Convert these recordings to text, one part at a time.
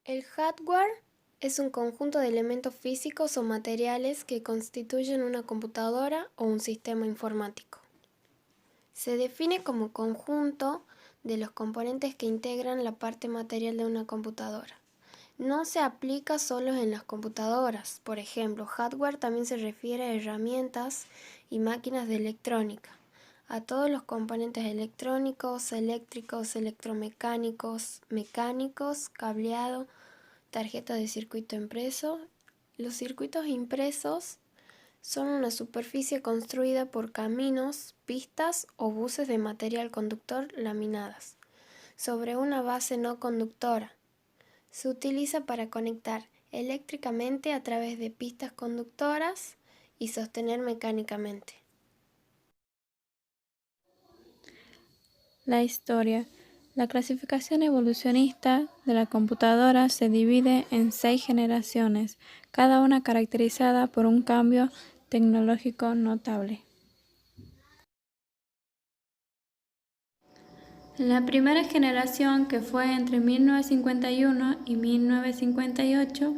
El hardware es un conjunto de elementos físicos o materiales que constituyen una computadora o un sistema informático. Se define como conjunto de los componentes que integran la parte material de una computadora. No se aplica solo en las computadoras. Por ejemplo, hardware también se refiere a herramientas y máquinas de electrónica, a todos los componentes electrónicos, eléctricos, electromecánicos, mecánicos, cableado, tarjeta de circuito impreso. Los circuitos impresos son una superficie construida por caminos, pistas o buses de material conductor laminadas sobre una base no conductora. Se utiliza para conectar eléctricamente a través de pistas conductoras y sostener mecánicamente. La historia. La clasificación evolucionista de la computadora se divide en 6 generaciones, cada una caracterizada por un cambio tecnológico notable. La primera generación, que fue entre 1951 y 1958,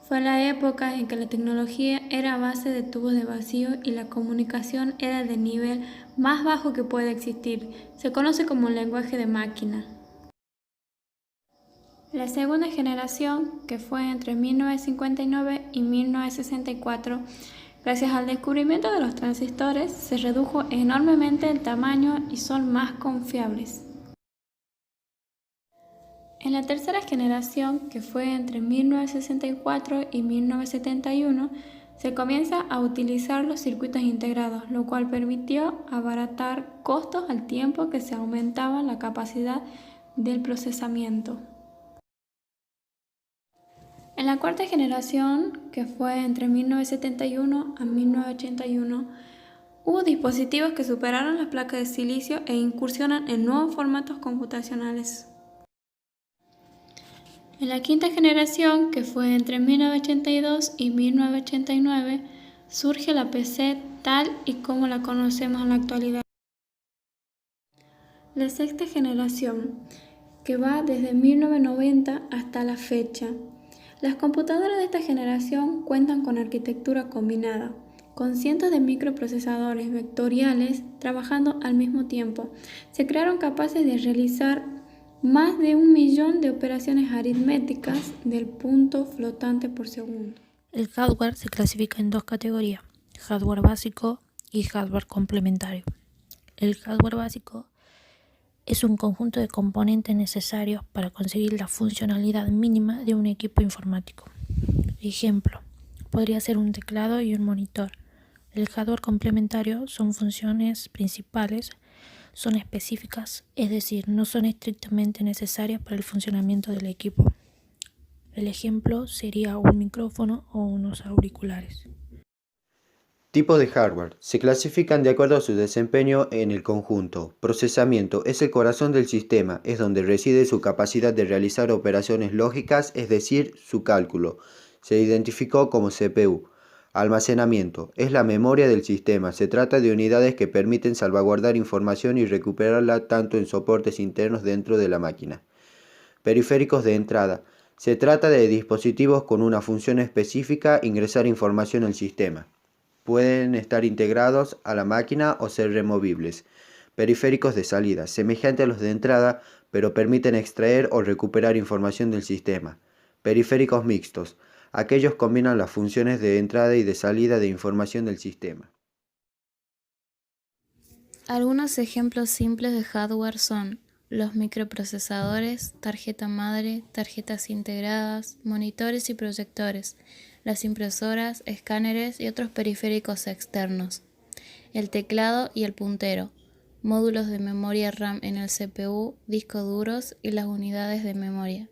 fue la época en que la tecnología era a base de tubos de vacío y la comunicación era del nivel más bajo que puede existir. Se conoce como lenguaje de máquina. La segunda generación, que fue entre 1959 y 1964, gracias al descubrimiento de los transistores, se redujo enormemente el tamaño y son más confiables. En la tercera generación, que fue entre 1964 y 1971, se comienza a utilizar los circuitos integrados, lo cual permitió abaratar costos al tiempo que se aumentaba la capacidad del procesamiento. En la cuarta generación, que fue entre 1971 a 1981, hubo dispositivos que superaron las placas de silicio e incursionan en nuevos formatos computacionales. En la quinta generación, que fue entre 1982 y 1989, surge la PC tal y como la conocemos en la actualidad. La sexta generación, que va desde 1990 hasta la fecha. Las computadoras de esta generación cuentan con arquitectura combinada, con cientos de microprocesadores vectoriales trabajando al mismo tiempo. Se crearon capaces de realizar más de 1 millón de operaciones aritméticas del punto flotante por segundo. El hardware se clasifica en 2 categorías, hardware básico y hardware complementario. El hardware básico es un conjunto de componentes necesarios para conseguir la funcionalidad mínima de un equipo informático. Ejemplo, podría ser un teclado y un monitor. El hardware complementario son funciones principales, son específicas, es decir, no son estrictamente necesarias para el funcionamiento del equipo. El ejemplo sería un micrófono o unos auriculares. Tipos de hardware. Se clasifican de acuerdo a su desempeño en el conjunto. Procesamiento. Es el corazón del sistema, es donde reside su capacidad de realizar operaciones lógicas, es decir, su cálculo. Se identificó como CPU. Almacenamiento. Es la memoria del sistema. Se trata de unidades que permiten salvaguardar información y recuperarla tanto en soportes internos dentro de la máquina. Periféricos de entrada. Se trata de dispositivos con una función específica, ingresar información al sistema. Pueden estar integrados a la máquina o ser removibles. Periféricos de salida, semejantes a los de entrada, pero permiten extraer o recuperar información del sistema. Periféricos mixtos, aquellos combinan las funciones de entrada y de salida de información del sistema. Algunos ejemplos simples de hardware son los microprocesadores, tarjeta madre, tarjetas integradas, monitores y proyectores, las impresoras, escáneres y otros periféricos externos, el teclado y el puntero, módulos de memoria RAM en el CPU, discos duros y las unidades de memoria.